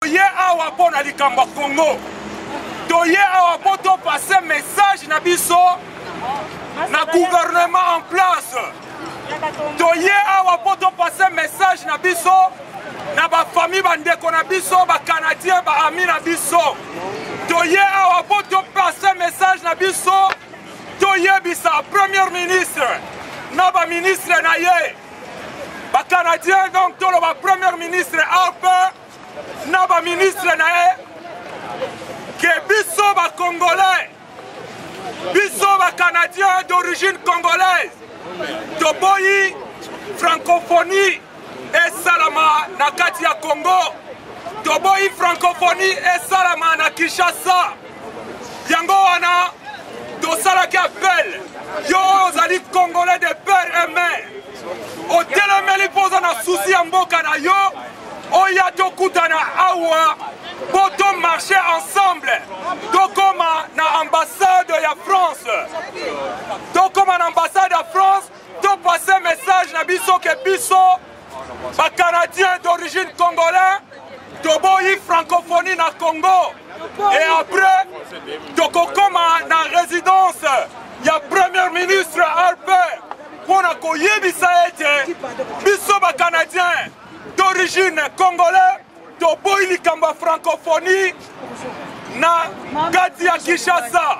toye awa pona likambo Congo. Toye awa poto passer message na biso na gouvernement en place. Toye awa poto passer message na biso na ba famille bandeko na biso ba Canadien ba ami na biso. Toye awa poto passer message na biso. Toye bisa premier ministre na ba ministre na ye. Ba Canadien donc tolo ba premier ministre Harper na ba ministre na ye. Que biso ba Congolais, biso ba Canadiens d'origine congolaise, toboyi francophonie et salama na kati ya Congo, toboyi francophonie et salama na Kinshasa. Yango wana tosalaki appel yo ozali Congolais de père et mère. Otelemeli poza na susi ya mboka na yo, oya tokutana awa. Pour marcher ensemble, donc comme na ambassade ya France, donc comme en ambassade de France, donc passer message na biso que biso, ba Canadiens d'origine congolaise, toboyi francophonie na Congo, et après, donc comme na résidence, ya premier ministre Harper, pour na koyebisa ete, biso ba Canadiens d'origine congolaise. Toboyi likamba francophonie na kati ya Kinshasa.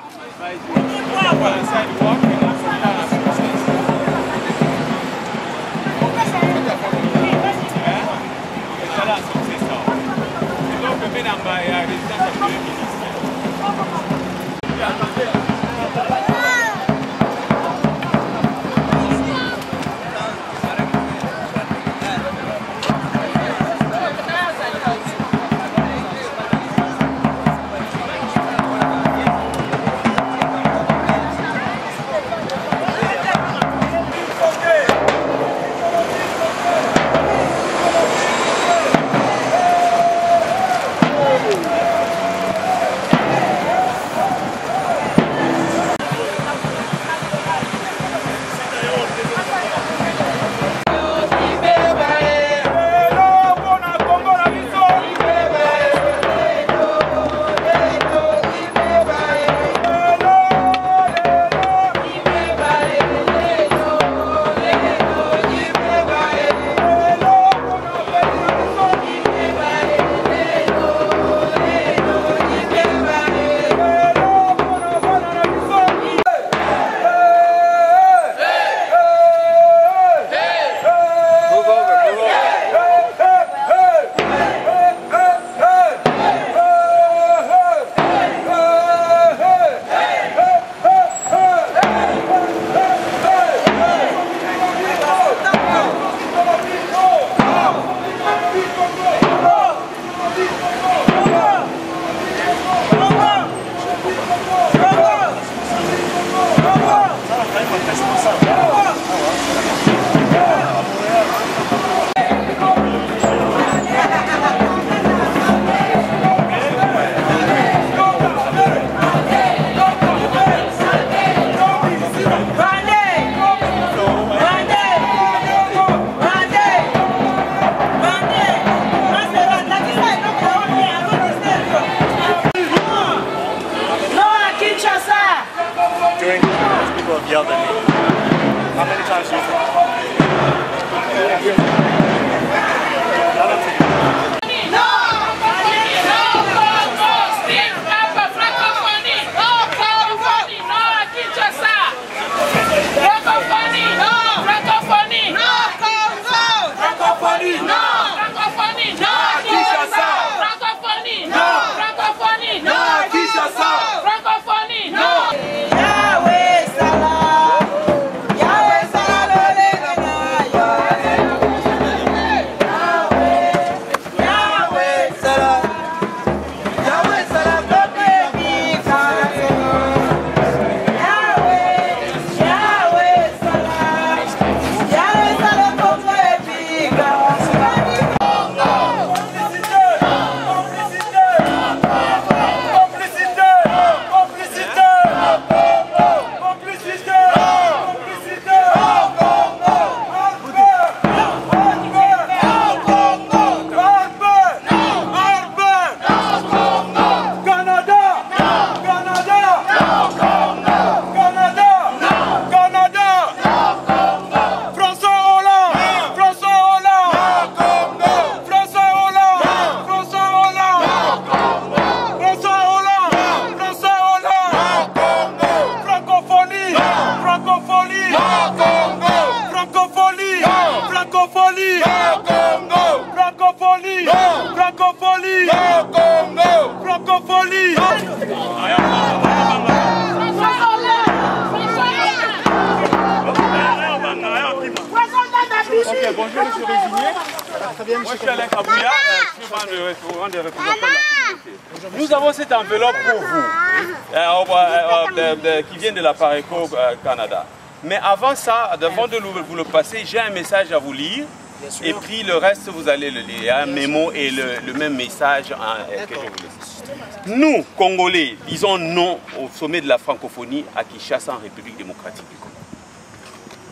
Francophonie. Non Congo. Francophonie. Non. Francophonie. Non Congo. Francophonie. Ok, bonjour monsieur Résinier. Moi je suis Alain Kabouya, je suis membre des représentants de la communauté. Nous avons cette enveloppe pour vous, qui vient de la Pareco Canada. Mais avant ça, avant de vous le passer, j'ai un message à vous lire. Et puis le reste, vous allez le lire. Un mémo et le même message que je vous laisse. Nous, Congolais, disons non au sommet de la francophonie à Kinshasa en République démocratique du Congo.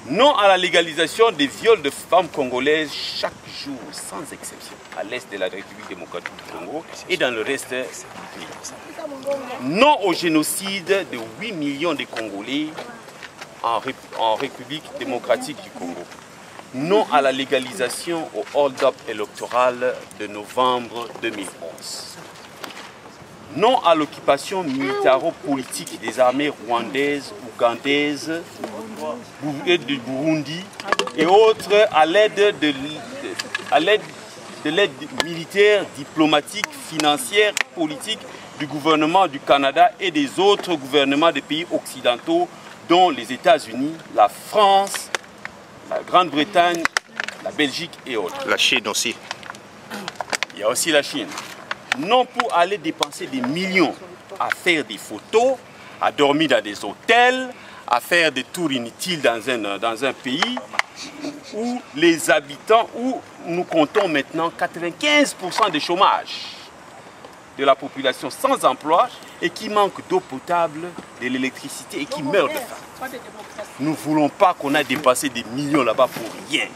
Non à la légalisation des viols de femmes congolaises chaque jour, sans exception, à l'est de la République démocratique du Congo et dans le reste du pays. Non au génocide de 8 millions de Congolais en République démocratique du Congo. Non à la légalisation au hold-up électoral de novembre 2011. Non à l'occupation militaro-politique des armées rwandaises, ougandaises et du Burundi et autres à l'aide de l'aide militaire, diplomatique, financière, politique du gouvernement du Canada et des autres gouvernements des pays occidentaux dont les États-Unis, la France, la Grande-Bretagne, la Belgique et autres. La Chine aussi. Il y a aussi la Chine. Non pour aller dépenser des millions à faire des photos, à dormir dans des hôtels, à faire des tours inutiles dans un pays où les habitants, où nous comptons maintenant 95% de chômage de la population sans emploi et qui manque d'eau potable, de l'électricité et qui meurt de faim. Nous ne voulons pas qu'on ait dépensé des millions là-bas pour rien.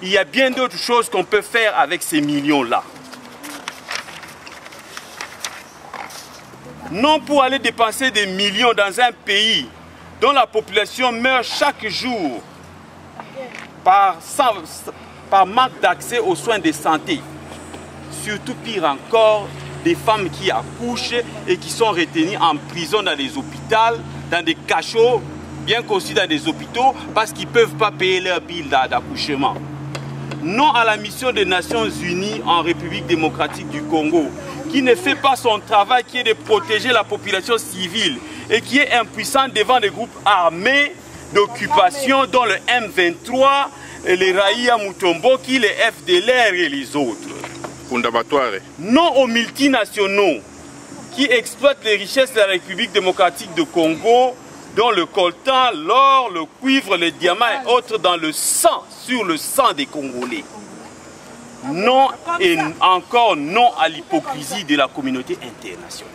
Il y a bien d'autres choses qu'on peut faire avec ces millions-là. Non pour aller dépenser des millions dans un pays dont la population meurt chaque jour par manque d'accès aux soins de santé. Surtout pire encore, des femmes qui accouchent et qui sont retenues en prison dans des hôpitaux, dans des cachots, bien qu'aussi dans des hôpitaux, parce qu'ils ne peuvent pas payer leur bille d'accouchement. Non à la mission des Nations Unies en République démocratique du Congo, qui ne fait pas son travail, qui est de protéger la population civile et qui est impuissant devant des groupes armés d'occupation dont le M23, les Raïa Mutomboki, les FDLR et les autres. Non aux multinationaux qui exploitent les richesses de la République démocratique du Congo, dont le coltan, l'or, le cuivre, les diamants et autres dans le sang, sur le sang des Congolais. Non et encore non à l'hypocrisie de la communauté internationale.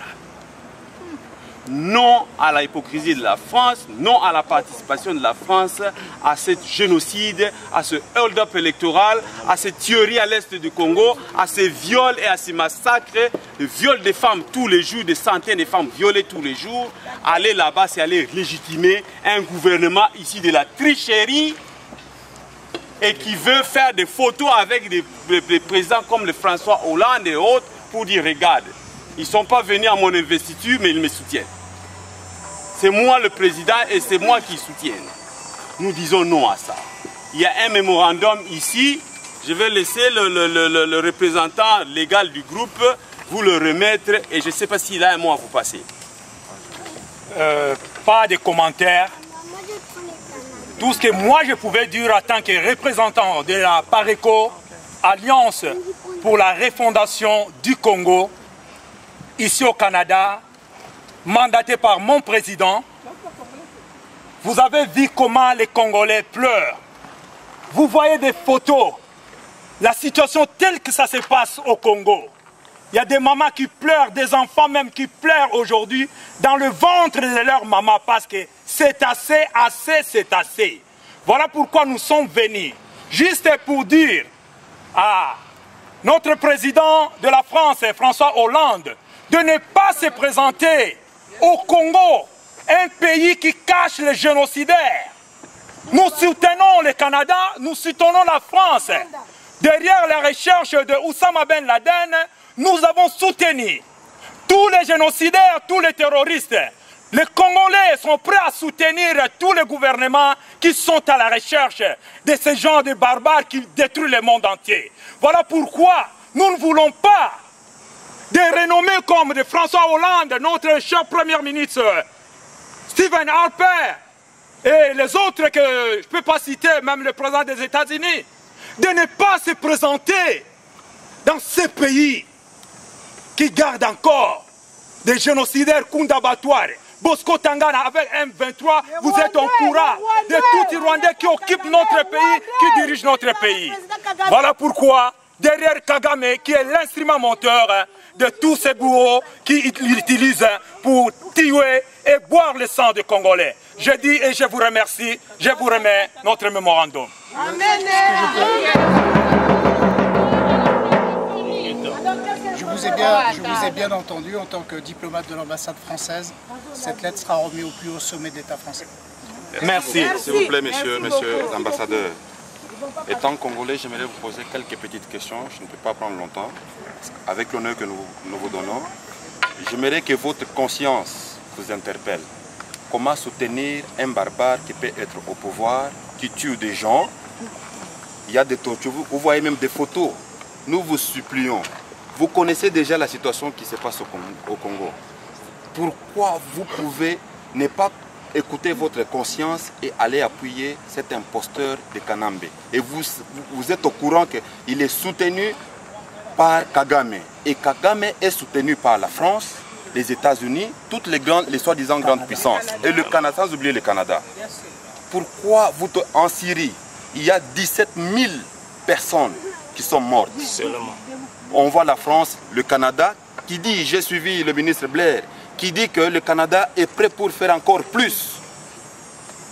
Non à l'hypocrisie de la France, non à la participation de la France à ce génocide, à ce hold-up électoral, à ces tueries à l'est du Congo, à ces viols et à ces massacres, le viol des femmes tous les jours, des centaines de femmes violées tous les jours. Aller là-bas, c'est aller légitimer un gouvernement ici de la tricherie et qui veut faire des photos avec des présidents comme le François Hollande et autres pour dire regarde, ils ne sont pas venus à mon investiture mais ils me soutiennent. C'est moi le président et c'est moi qui soutiens. Nous disons non à ça. Il y a un mémorandum ici. Je vais laisser le représentant légal du groupe vous le remettre et je ne sais pas s'il a un mot à vous passer. Pas de commentaires. Tout ce que moi je pouvais dire en tant que représentant de la Pareco, Alliance pour la refondation du Congo, ici au Canada, mandaté par mon président, vous avez vu comment les Congolais pleurent. Vous voyez des photos, la situation telle que ça se passe au Congo. Il y a des mamans qui pleurent, des enfants même qui pleurent aujourd'hui dans le ventre de leur maman parce que c'est assez, assez, c'est assez. Voilà pourquoi nous sommes venus, juste pour dire à notre président de la France, François Hollande, de ne pas se présenter au Congo, un pays qui cache les génocidaires. Nous soutenons le Canada, nous soutenons la France. Derrière la recherche de Oussama Ben Laden, nous avons soutenu tous les génocidaires, tous les terroristes. Les Congolais sont prêts à soutenir tous les gouvernements qui sont à la recherche de ces gens de barbares qui détruisent le monde entier. Voilà pourquoi nous ne voulons pas des renommés comme de François Hollande, notre cher Premier ministre, Stephen Harper et les autres que je ne peux pas citer, même le président des États-Unis, de ne pas se présenter dans ces pays qui gardent encore des génocidaires Kundabatoires. Bosco Tangana avec M23, vous êtes au courant de tous les Rwandais qui occupent notre pays, qui dirigent notre pays. Voilà pourquoi, derrière Kagame, qui est l'instrument moteur de tous ces bourreaux qui l'utilisent pour tuer et boire le sang des Congolais. Je dis et je vous remercie, je vous remets notre mémorandum. Je vous ai bien entendu en tant que diplomate de l'ambassade française. Cette lettre sera remise au plus haut sommet de l'État français. Merci. S'il vous plaît, monsieur l'ambassadeur. Étant congolais, j'aimerais vous poser quelques petites questions. Je ne peux pas prendre longtemps. Avec l'honneur que nous vous donnons, j'aimerais que votre conscience vous interpelle. Comment soutenir un barbare qui peut être au pouvoir, qui tue des gens? Il y a des tortures, vous voyez même des photos. Nous vous supplions. Vous connaissez déjà la situation qui se passe au Congo. Pourquoi vous pouvez ne pas écouter votre conscience et aller appuyer cet imposteur de Kanambe? Et vous êtes au courant qu'il est soutenu par Kagame. Et Kagame est soutenu par la France, les États-Unis, toutes les soi-disant grandes puissances. Et le Canada, sans oublier le Canada. Pourquoi en Syrie, il y a 17 000 personnes qui sont mortes? On voit la France, le Canada, qui dit, j'ai suivi le ministre Blair, qui dit que le Canada est prêt pour faire encore plus.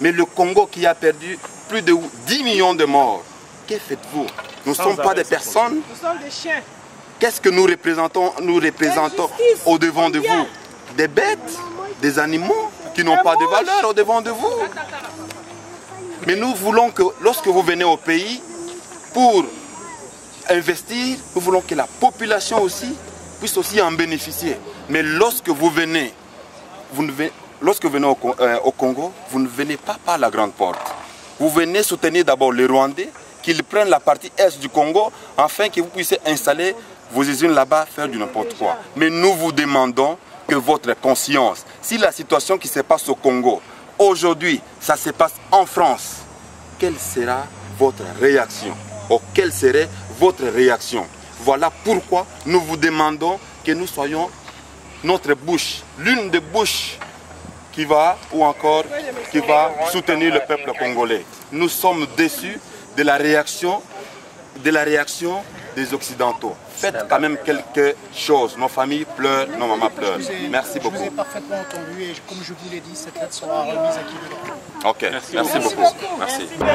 Mais le Congo qui a perdu plus de 10 millions de morts, que faites-vous? Nous ne sommes pas des personnes. Nous sommes des chiens. Qu'est-ce que nous représentons au devant de vous? Des bêtes, des animaux qui n'ont pas de valeur au devant de vous. Mais nous voulons que lorsque vous venez au pays pour investir, nous voulons que la population aussi puisse aussi en bénéficier. Mais lorsque vous venez, au Congo, vous ne venez pas par la grande porte. Vous venez soutenir d'abord les Rwandais, qu'ils prennent la partie est du Congo, afin que vous puissiez installer vos usines là-bas, faire du n'importe quoi. Mais nous vous demandons que votre conscience, si la situation qui se passe au Congo, aujourd'hui, ça se passe en France, quelle sera votre réaction? Ou quelle serait votre réaction? Voilà pourquoi nous vous demandons que nous soyons notre bouche, l'une des bouches qui va soutenir le peuple congolais. Nous sommes déçus de la réaction des Occidentaux. Faites quand même quelque chose. Nos familles pleurent, nos mamans pleurent. Merci beaucoup. Je vous ai parfaitement entendu et comme je vous l'ai dit, cette lettre sera remise à qui de droit. Ok, merci beaucoup. Merci. Bye.